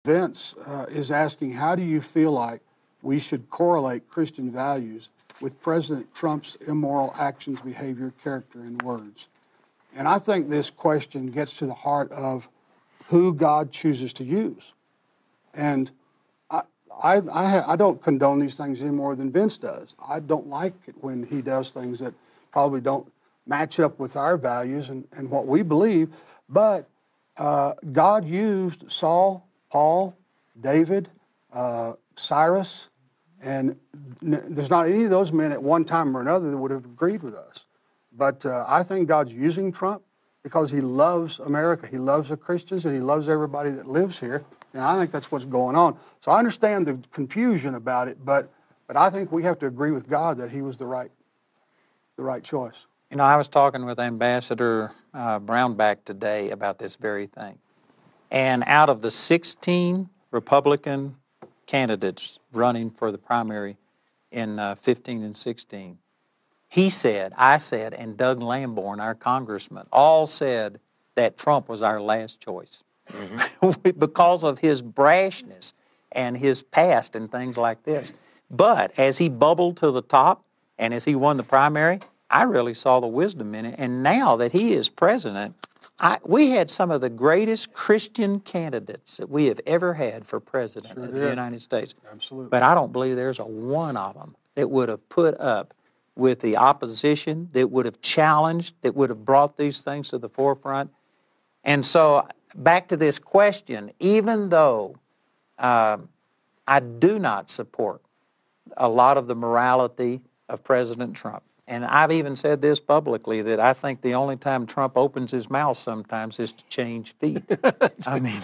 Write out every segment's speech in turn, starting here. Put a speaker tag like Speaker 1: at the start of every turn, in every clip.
Speaker 1: Vince is asking, how do you feel like we should correlate Christian values with President Trump's immoral actions, behavior, character, and words? And I think this question gets to the heart of who God chooses to use. And I don't condone these things any more than Vince does. I don't like it when he does things that probably don't match up with our values and what we believe. But God used Saul, Paul, David, Cyrus, and there's not any of those men at one time or another that would have agreed with us. But I think God's using Trump because he loves America. He loves the Christians, and he loves everybody that lives here. And I think that's what's going on. So I understand the confusion about it, but I think we have to agree with God that he was the right choice.
Speaker 2: You know, I was talking with Ambassador Brownback today about this very thing. And out of the 16 Republican candidates running for the primary in 15 and 16, he said, I said, and Doug Lamborn, our congressman, all said that Trump was our last choice. Mm-hmm. Because of his brashness and his past and things like this. But as he bubbled to the top and as he won the primary, I really saw the wisdom in it. And now that he is president, we had some of the greatest Christian candidates that we have ever had for president of the United States.
Speaker 1: Absolutely.
Speaker 2: But I don't believe there's a one of them that would have put up with the opposition, that would have challenged, that would have brought these things to the forefront. And so back to this question, even though I do not support a lot of the morality of President Trump, and I've even said this publicly, that I think the only time Trump opens his mouth sometimes is to change feet. I mean,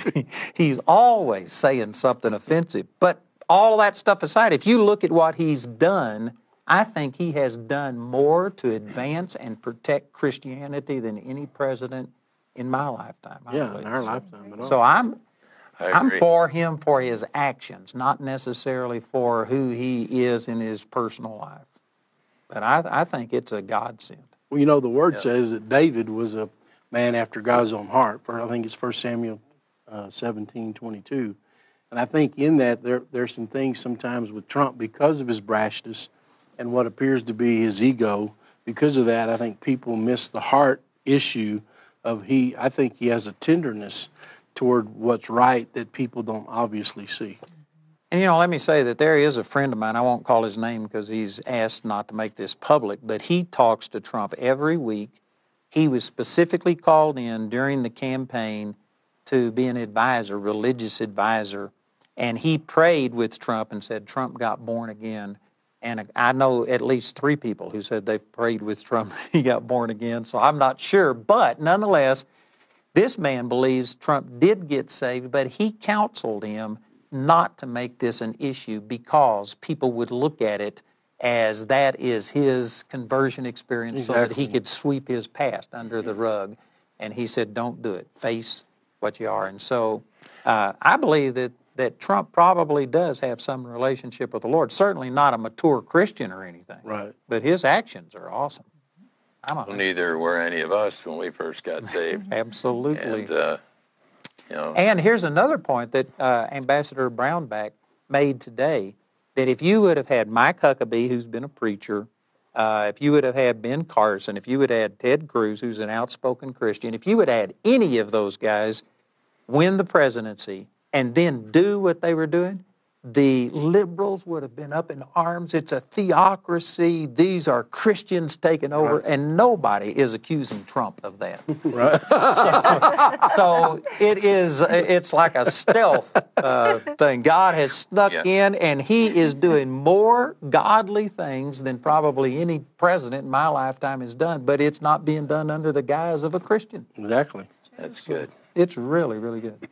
Speaker 2: he's always saying something offensive. But all of that stuff aside, if you look at what he's done, I think he has done more to advance and protect Christianity than any president in my lifetime.
Speaker 3: Yeah, in our lifetime at all.
Speaker 2: So I'm for him for his actions, not necessarily for who he is in his personal life. But I think it's a godsend.
Speaker 3: Well, you know, the Word says that David was a man after God's own heart. I think it's 1 Samuel 17:22. And I think in that there's some things sometimes with Trump because of his brashness and what appears to be his ego. Because of that, I think people miss the heart issue of I think he has a tenderness toward what's right that people don't obviously see.
Speaker 2: And, you know, let me say that there is a friend of mine, I won't call his name because he's asked not to make this public, but he talks to Trump every week. He was specifically called in during the campaign to be an advisor, religious advisor, and he prayed with Trump and said Trump got born again. And I know at least 3 people who said they've prayed with Trump, he got born again, so I'm not sure. But nonetheless, this man believes Trump did get saved, but he counseled him not to make this an issue because people would look at it as that is his conversion experience so that he could sweep his past under the rug. And he said, don't do it. Face what you are. And so I believe that Trump probably does have some relationship with the Lord. Certainly not a mature Christian or anything.
Speaker 3: Right.
Speaker 2: But his actions are awesome.
Speaker 4: Well, neither were any of us when we first got saved.
Speaker 2: Absolutely.
Speaker 4: And, you know.
Speaker 2: And here's another point that Ambassador Brownback made today, that if you would have had Mike Huckabee, who's been a preacher, if you would have had Ben Carson, if you would have had Ted Cruz, who's an outspoken Christian, if you would have had any of those guys win the presidency and then do what they were doing, the liberals would have been up in arms. It's a theocracy. These are Christians taking over, and nobody is accusing Trump of that.
Speaker 3: Right.
Speaker 2: So it's like a stealth thing. God has snuck in, and he is doing more godly things than probably any president in my lifetime has done, but it's not being done under the guise of a Christian.
Speaker 3: Exactly.
Speaker 4: That's good.
Speaker 2: It's really, really good.